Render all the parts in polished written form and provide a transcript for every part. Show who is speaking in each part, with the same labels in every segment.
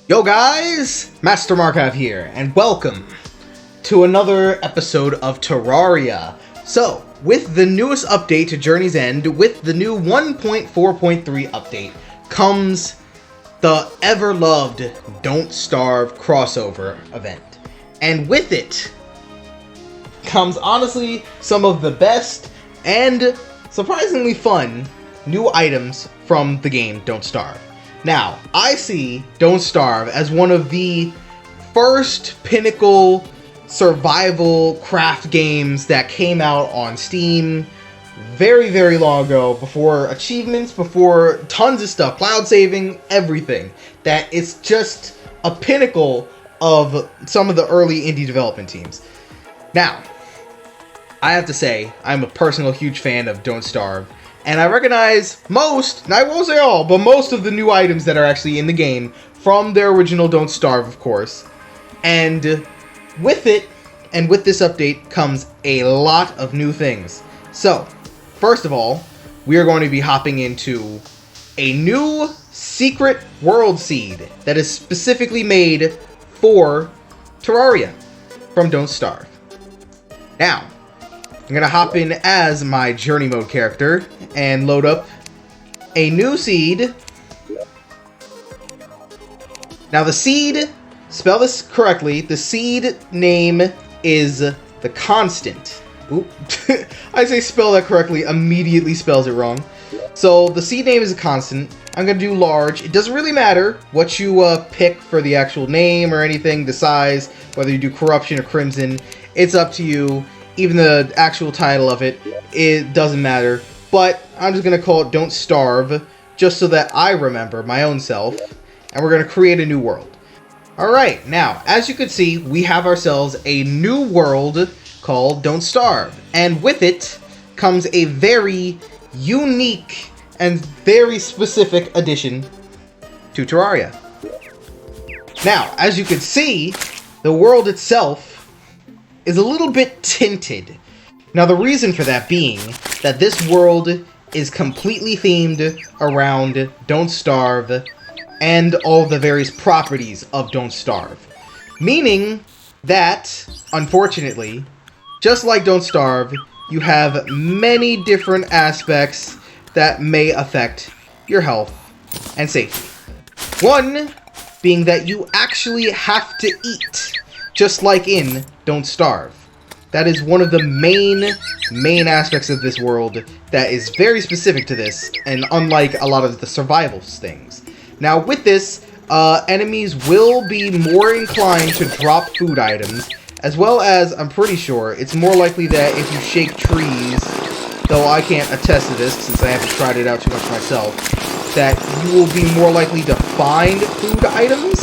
Speaker 1: Yo guys, Master Markov here, and welcome to another episode of Terraria. So, with the newest update to Journey's End, with the new 1.4.3 update, comes the ever-loved Don't Starve crossover event. And with it comes, honestly, some of the best and surprisingly fun new items from the game Don't Starve. Now, I see Don't Starve as one of the first pinnacle survival craft games that came out on Steam very, very long ago, before achievements, before tons of stuff, cloud saving, everything. That it's just a pinnacle of some of the early indie development teams. Now, I have to say, I'm a personal huge fan of Don't Starve. And I recognize most, and I won't say all, but most of the new items that are actually in the game from their original Don't Starve, of course. And with it, and with this update, comes a lot of new things. So, first of all, we are going to be hopping into a new secret world seed that is specifically made for Terraria from Don't Starve. Now, I'm going to hop in as my journey mode character and load up a new seed. Now the seed, spell this correctly, the seed name is the Constant. Oop, I say spell that correctly, immediately spells it wrong. So the seed name is a Constant. I'm going to do large. It doesn't really matter what you pick for the actual name or anything, the size, whether you do Corruption or Crimson, it's up to you. Even the actual title of it, it doesn't matter. But I'm just going to call it Don't Starve, just so that I remember my own self. And we're going to create a new world. Alright, now, as you can see, we have ourselves a new world called Don't Starve. And with it comes a very unique and very specific addition to Terraria. Now, as you can see, the world itself is a little bit tinted. Now the reason for that being that this world is completely themed around Don't Starve and all the various properties of Don't Starve. Meaning that, unfortunately, just like Don't Starve, you have many different aspects that may affect your health and safety. One being that you actually have to eat, just like in Don't Starve. That is one of the main aspects of this world that is very specific to this, and unlike a lot of the survival things. Now with this, enemies will be more inclined to drop food items, as well as, I'm pretty sure, it's more likely that if you shake trees, though I can't attest to this since I haven't tried it out too much myself, that you will be more likely to find food items.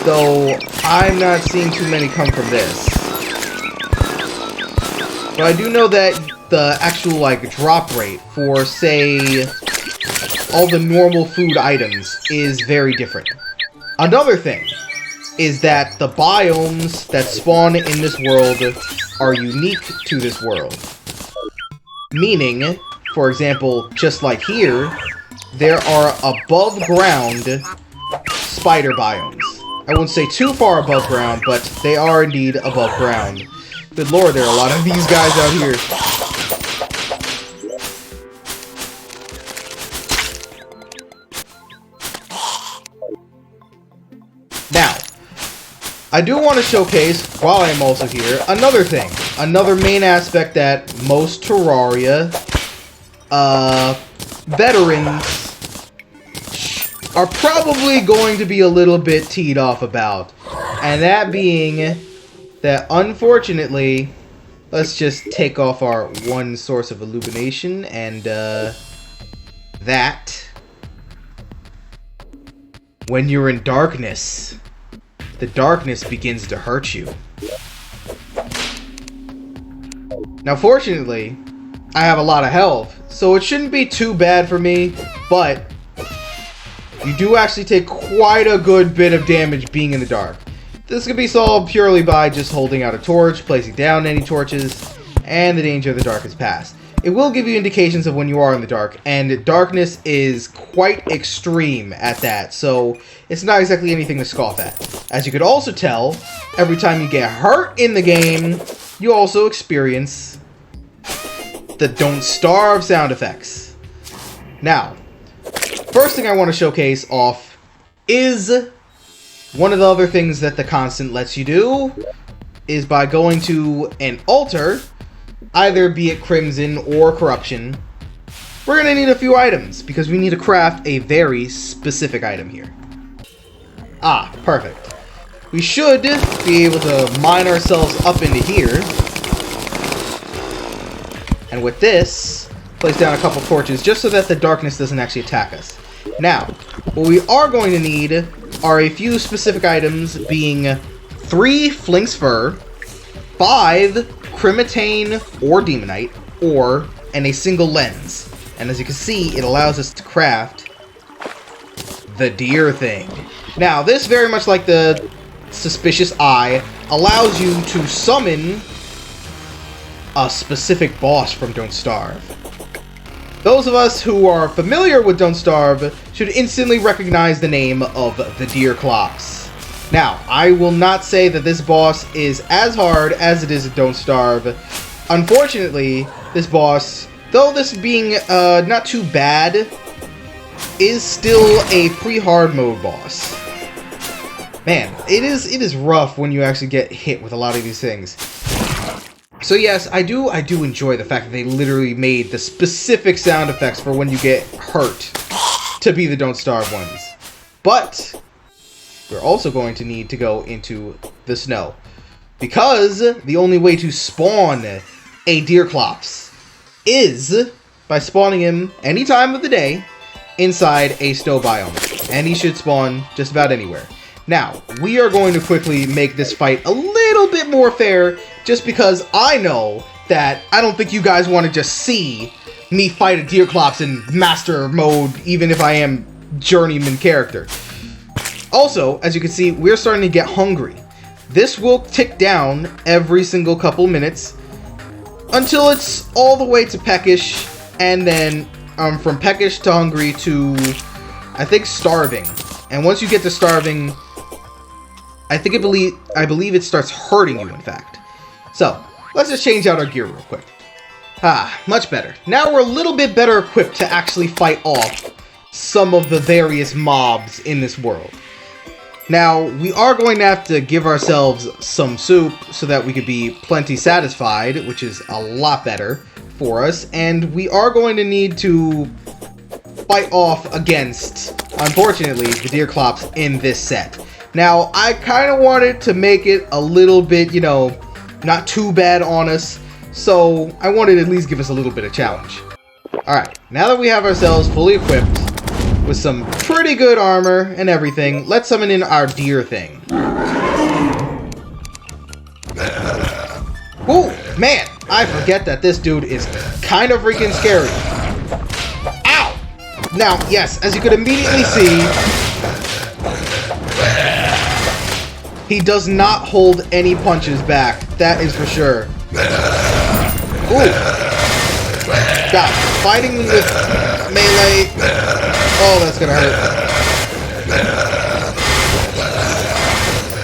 Speaker 1: Though, I'm not seeing too many come from this. But I do know that the actual, drop rate for, say, all the normal food items is very different. Another thing is that the biomes that spawn in this world are unique to this world. Meaning, for example, just like here, there are above-ground spider biomes. I wouldn't say too far above ground, but they are indeed above ground. Good lord, there are a lot of these guys out here. Now, I do want to showcase, while I'm also here, another thing. Another main aspect that most Terraria veterans are probably going to be a little bit teed off about. And that being that, unfortunately, let's just take off our one source of illumination, and that when you're in darkness, the darkness begins to hurt you. Now fortunately, I have a lot of health, so it shouldn't be too bad for me, but you do actually take quite a good bit of damage being in the dark. This can be solved purely by just holding out a torch, placing down any torches, and the danger of the dark is past. it will give you indications of when you are in the dark, and darkness is quite extreme at that, so it's not exactly anything to scoff at. As you could also tell, every time you get hurt in the game, you also experience the Don't Starve sound effects. Now, first thing I want to showcase off is one of the other things that the constant lets you do is by going to an altar, either be it Crimson or Corruption. We're going to need a few items because we need to craft a very specific item here. Ah, perfect. We should be able to mine ourselves up into here. And with this, place down a couple torches just so that the darkness doesn't actually attack us. Now, what we are going to need are a few specific items, being 3 Flink's Fur, 5 Crimitane or Demonite, and a single lens. And as you can see, it allows us to craft the deer thing. Now, this, very much like the Suspicious Eye, allows you to summon a specific boss from Don't Starve. Those of us who are familiar with Don't Starve should instantly recognize the name of the Deerclops. Now, I will not say that this boss is as hard as it is at Don't Starve. Unfortunately, this boss, though this being not too bad, is still a pre-hard mode boss. Man, it is rough when you actually get hit with a lot of these things. So yes, I do enjoy the fact that they literally made the specific sound effects for when you get hurt to be the Don't Starve ones. But we're also going to need to go into the snow, because the only way to spawn a Deerclops is by spawning him any time of the day inside a snow biome, and he should spawn just about anywhere. Now, we are going to quickly make this fight a little bit more fair, just because I know that I don't think you guys want to just see me fight a Deerclops in master mode, even if I am journeyman character. Also, as you can see, we're starting to get hungry. This will tick down every single couple minutes until it's all the way to peckish, and then from peckish to hungry to, I think, starving. And once you get to starving, I believe it starts hurting you, in fact. So, let's just change out our gear real quick. Ah, much better. Now we're a little bit better equipped to actually fight off some of the various mobs in this world. Now, we are going to have to give ourselves some soup so that we could be plenty satisfied, which is a lot better for us. And we are going to need to fight off against, unfortunately, the Deerclops in this set. Now, I kind of wanted to make it a little bit, you know, not too bad on us, so I wanted to at least give us a little bit of challenge. Alright, now that we have ourselves fully equipped with some pretty good armor and everything, let's summon in our deer thing. Ooh, man, I forget that this dude is kind of freaking scary. Ow! Now, yes, as you could immediately see, he does not hold any punches back. That is for sure. Ooh. God, fighting with melee. Oh, that's gonna hurt.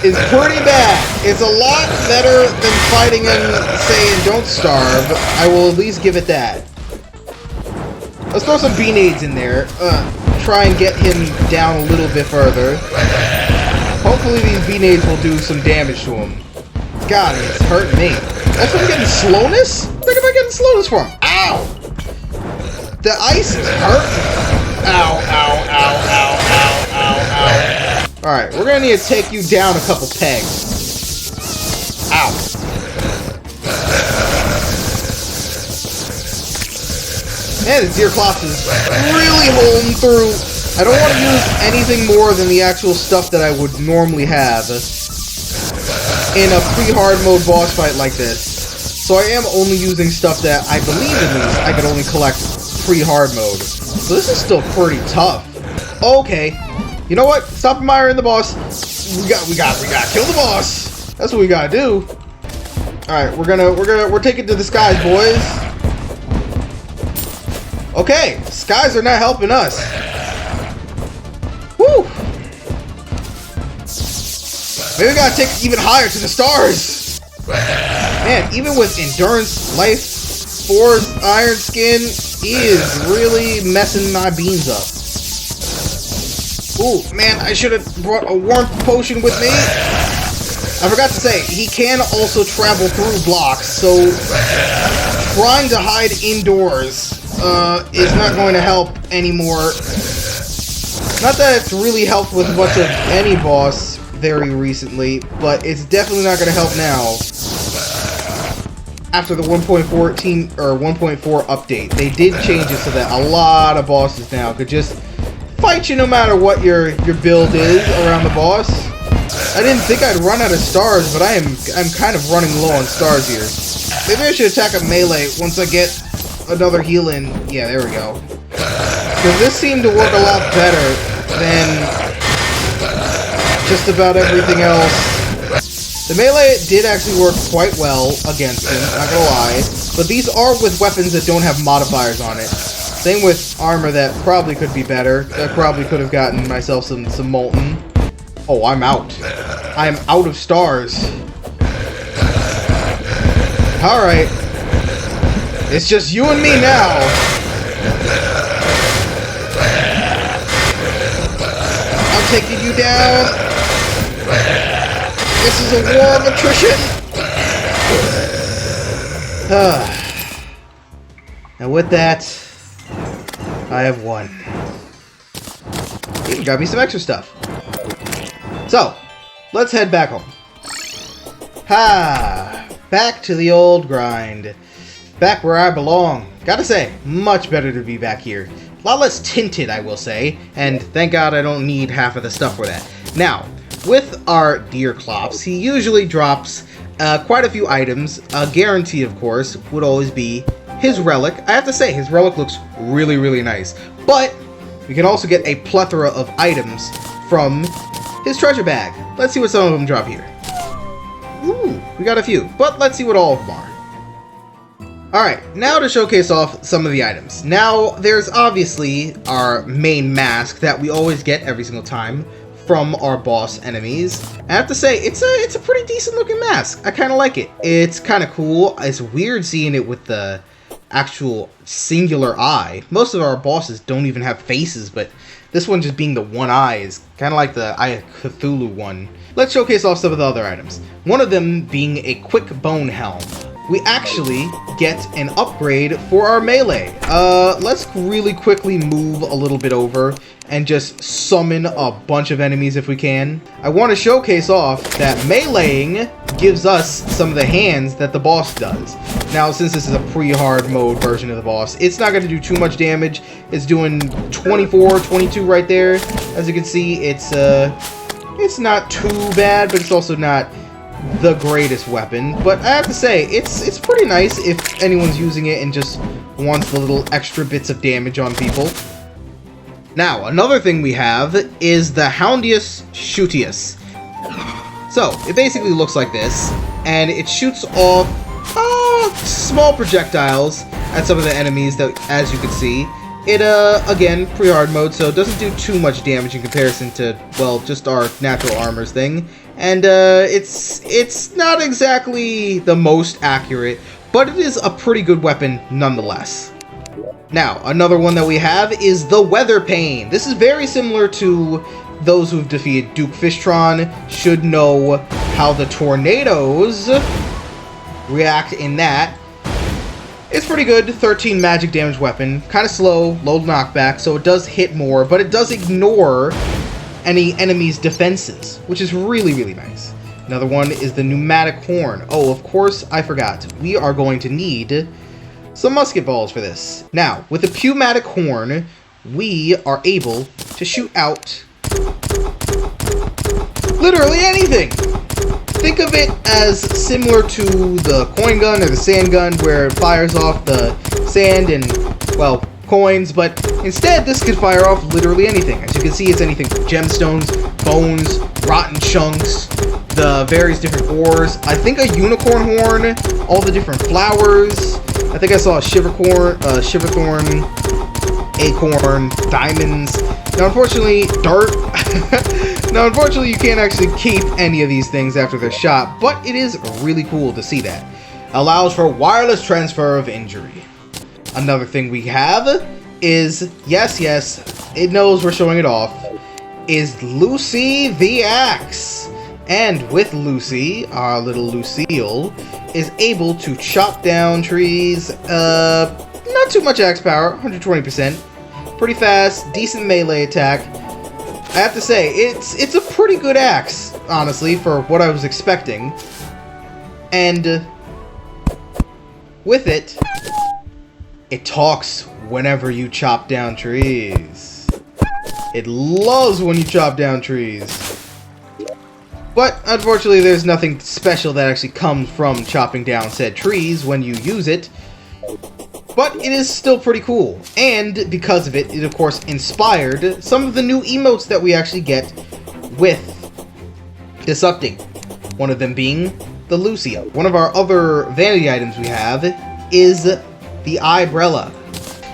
Speaker 1: Is pretty bad. It's a lot better than fighting him, say, in Don't Starve. I will at least give it that. Let's throw some B-nades in there. Try and get him down a little bit further. Hopefully these B-nades will do some damage to him. God, it's hurting me. Also, I'm getting slowness? What am I getting slowness from? Ow! The ice is hurting. Ow, ow, ow, ow, ow, ow, ow. Alright, we're gonna need to take you down a couple pegs. Ow. Man, this Deerclops is really holding through. I don't want to use anything more than the actual stuff that I would normally have in a pre-hard mode boss fight like this. So I am only using stuff that I believe at least I could only collect pre-hard mode. So this is still pretty tough. Okay. You know what? Stop admiring the boss. We got kill the boss. That's what we gotta do. Alright, we're taking to the skies, boys. Okay, skies are not helping us. Woo! Maybe we gotta take it even higher to the stars. Man, even with endurance, life, force, iron skin, he is really messing my beans up. Ooh, man, I should have brought a warmth potion with me. I forgot to say, he can also travel through blocks, so trying to hide indoors is not going to help anymore. Not that it's really helped with much of any boss very recently, but it's definitely not going to help now. After the 1.14 or 1.4 update, they did change it so that a lot of bosses now could just fight you no matter what your build is around the boss. I didn't think I'd run out of stars, but I'm kind of running low on stars here. Maybe I should attack a melee once I get another heal in. Yeah, there we go. Because this seemed to work a lot better than just about everything else. The melee did actually work quite well against him, not gonna lie. But these are with weapons that don't have modifiers on it. Same with armor that probably could be better. I probably could have gotten myself some molten. Oh, I'm out. I'm out of stars. Alright. It's just you and me now. I'm taking you down. This is a war of attrition. And with that, I have won. You can grab me some extra stuff. So, let's head back home. Ha! Back to the old grind. Back where I belong. Gotta say, much better to be back here. A lot less tinted, I will say. And thank God I don't need half of the stuff for that. Now, with our Deerclops, he usually drops quite a few items. A guarantee, of course, would always be his relic. I have to say, his relic looks really, really nice. But we can also get a plethora of items from his treasure bag. Let's see what some of them drop here. Ooh, we got a few, but let's see what all of them are. Alright, now to showcase off some of the items. Now, there's obviously our main mask that we always get every single time from our boss enemies. I have to say, it's a pretty decent looking mask. I kind of like it. It's kind of cool. It's weird seeing it with the actual singular eye. Most of our bosses don't even have faces, but this one just being the one eye is kind of like the Eye of Cthulhu one. Let's showcase off some of the other items. One of them being a quick bone helm. We actually get an upgrade for our melee. Let's really quickly move a little bit over and just summon a bunch of enemies if we can. I want to showcase off that meleeing gives us some of the hands that the boss does. Now, since this is a pre-hard mode version of the boss, it's not going to do too much damage. It's doing 24, 22 right there. As you can see, it's not too bad, but it's also not the greatest weapon. But I have to say, it's pretty nice if anyone's using it and just wants the little extra bits of damage on people. Now, another thing we have is the Houndius Shootius. So, it basically looks like this, and it shoots off small projectiles at some of the enemies that, as you can see. It, again, pre-hard mode, so it doesn't do too much damage in comparison to, well, just our natural armors thing. And, it's not exactly the most accurate, but it is a pretty good weapon nonetheless. Now, another one that we have is the Weather Pane. This is very similar to those who've defeated Duke Fishtron, should know how the tornadoes react in that. It's pretty good, 13 magic damage weapon, kind of slow, low knockback, so it does hit more, but it does ignore any enemy's defenses, which is really, really nice. Another one is the Pneumatic Horn. Oh, of course, I forgot. We are going to need some musket balls for this. Now, with the Pneumatic Horn, we are able to shoot out literally anything! Think of it as similar to the coin gun or the sand gun, where it fires off the sand and, well, coins, but instead this could fire off literally anything. As you can see, it's anything from gemstones, bones, rotten chunks, the various different ores. I think a unicorn horn, all the different flowers. I think I saw a shiverthorn, acorn, diamonds. Now, unfortunately, dirt. Now, unfortunately, you can't actually keep any of these things after they're shot, but it is really cool to see that. Allows for wireless transfer of injury. Another thing we have is, yes, it knows we're showing it off, is Lucy the Axe. And with Lucy, our little Lucille, is able to chop down trees, not too much axe power, 120%. Pretty fast, decent melee attack. I have to say, it's a pretty good axe, honestly, for what I was expecting. And with it, it talks whenever you chop down trees. It loves when you chop down trees. But, unfortunately, there's nothing special that actually comes from chopping down said trees when you use it. But it is still pretty cool. And because of it, it of course inspired some of the new emotes that we actually get with this update. One of them being the Lucio. One of our other vanity items we have is the Eyebrow.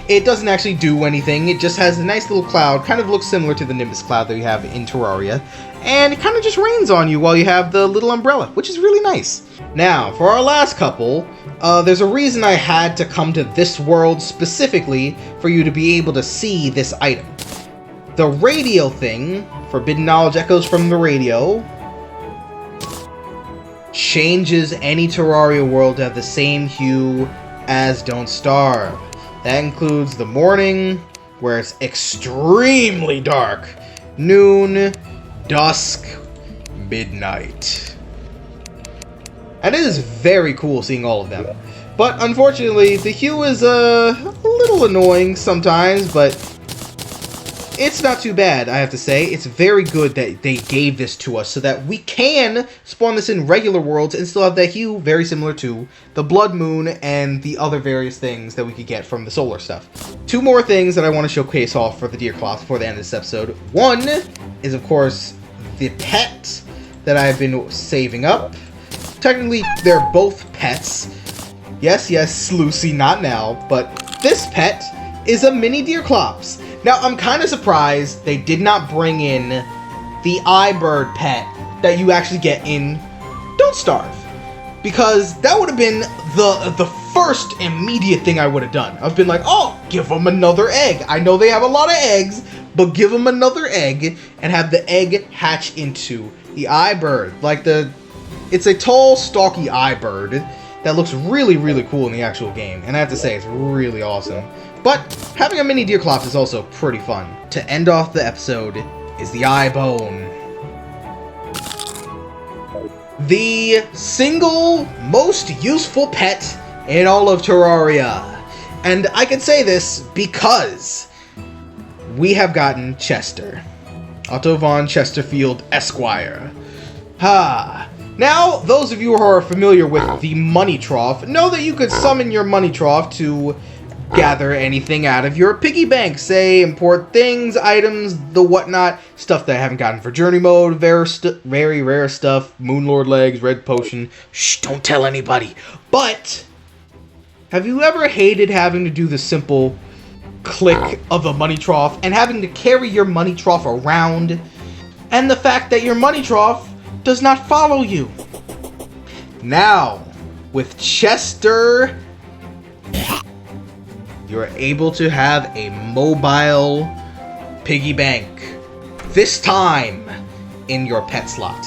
Speaker 1: It doesn't actually do anything, it just has a nice little cloud, kind of looks similar to the Nimbus cloud that we have in Terraria, and it kind of just rains on you while you have the little umbrella, which is really nice. Now, for our last couple, there's a reason I had to come to this world specifically for you to be able to see this item. The radio thing, Forbidden Knowledge echoes from the radio, changes any Terraria world to have the same hue as Don't Starve. That includes the morning, where it's extremely dark, noon, dusk, midnight. And it is very cool seeing all of them. But unfortunately, the hue is a little annoying sometimes, but it's not too bad, I have to say. It's very good that they gave this to us so that we can spawn this in regular worlds and still have that hue very similar to the Blood Moon and the other various things that we could get from the solar stuff. Two more things that I want to showcase off for the Deerclops before the end of this episode. One is, of course, the pet that I've been saving up. Technically, they're both pets. Yes, Lucy, not now, but this pet is a mini Deerclops. Now, I'm kind of surprised they did not bring in the iBird pet that you actually get in Don't Starve. Because that would have been the first immediate thing I would have done. I've been like, oh, give them another egg. I know they have a lot of eggs, but give them another egg and have the egg hatch into the iBird. Like it's a tall, stalky iBird that looks really, really cool in the actual game. And I have to say, it's really awesome. But having a mini Deerclops is also pretty fun. To end off the episode is the Eye Bone. The single most useful pet in all of Terraria. And I can say this because we have gotten Chester. Otto von Chesterfield Esquire. Now, those of you who are familiar with the Money Trough know that you could summon your Money Trough to gather anything out of your piggy bank. Say, import things, items, the whatnot. Stuff that I haven't gotten for Journey Mode. Very rare stuff. Moonlord Legs, Red Potion. Shh, don't tell anybody. But, have you ever hated having to do the simple click of a Money Trough and having to carry your Money Trough around? And the fact that your Money Trough does not follow you. Now, with Chester, you're able to have a mobile piggy bank. This time in your pet slot.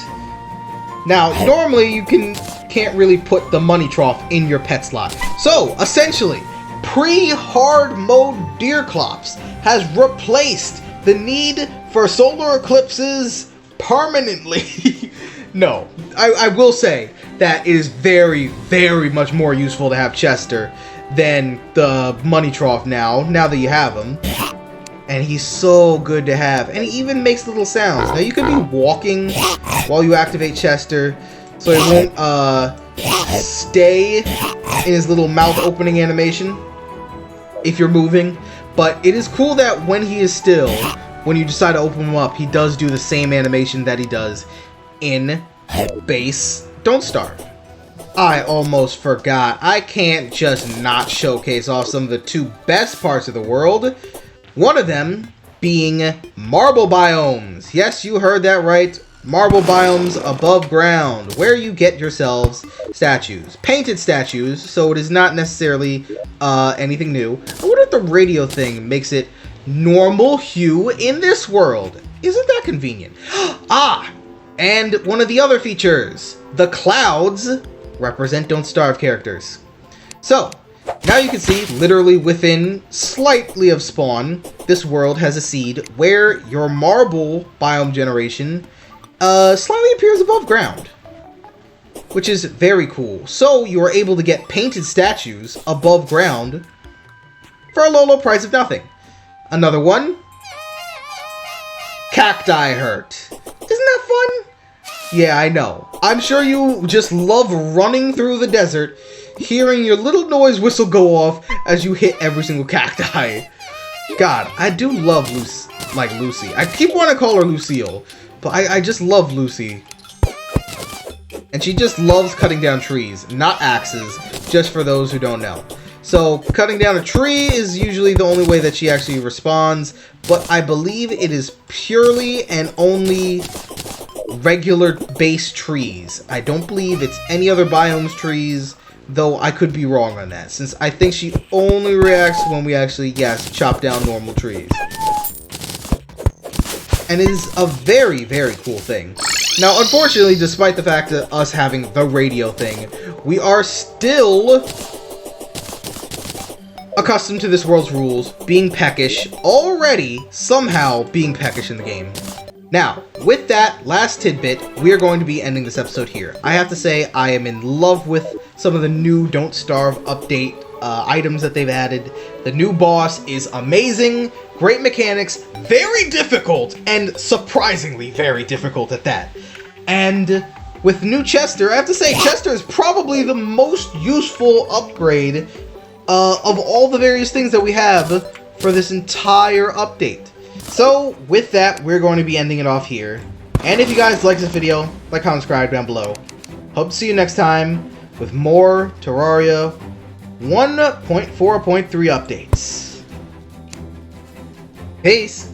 Speaker 1: Now, normally you can't really put the Money Trough in your pet slot. So, essentially, pre-hard mode Deerclops has replaced the need for solar eclipses permanently. No, I will say that it is very, very much more useful to have Chester than the Money Trough now that you have him. And he's so good to have. And he even makes little sounds. Now, you could be walking while you activate Chester, so it won't stay in his little mouth opening animation if you're moving. But it is cool that when he is still, when you decide to open him up, he does do the same animation that he does in base Don't Starve. I almost forgot. I can't just not showcase off some of the two best parts of the world. One of them being marble biomes. Yes, you heard that right. Marble biomes above ground, where you get yourselves statues. Painted statues, so it is not necessarily anything new. I wonder if the radio thing makes it normal hue in this world. Isn't that convenient? Ah! And one of the other features, the clouds represent Don't Starve characters. So, now you can see, literally within slightly of spawn, this world has a seed where your marble biome generation slightly appears above ground, which is very cool. So you are able to get painted statues above ground for a low price of nothing. Another one, cacti hurt. Isn't that fun? Yeah, I know. I'm sure you just love running through the desert, hearing your little noise whistle go off as you hit every single cacti. God, I do love Lucy. I keep wanting to call her Lucille, but I just love Lucy. And she just loves cutting down trees, not axes, just for those who don't know. So, cutting down a tree is usually the only way that she actually responds, but I believe it is purely and only regular base trees. I don't believe it's any other biomes trees, though I could be wrong on that, since I think she only reacts when we actually, yes, chop down normal trees. And it is a very, very cool thing. Now, unfortunately, despite the fact that us having the radio thing, we are still accustomed to this world's rules, being peckish, already somehow being peckish in the game. Now, with that last tidbit, we are going to be ending this episode here. I have to say, I am in love with some of the new Don't Starve update items that they've added. The new boss is amazing, great mechanics, very difficult, and surprisingly very difficult at that. And with new Chester, I have to say, Chester is probably the most useful upgrade of all the various things that we have for this entire update. So, with that, we're going to be ending it off here. And if you guys like this video, like, comment, subscribe down below. Hope to see you next time with more Terraria 1.4.3 updates. Peace!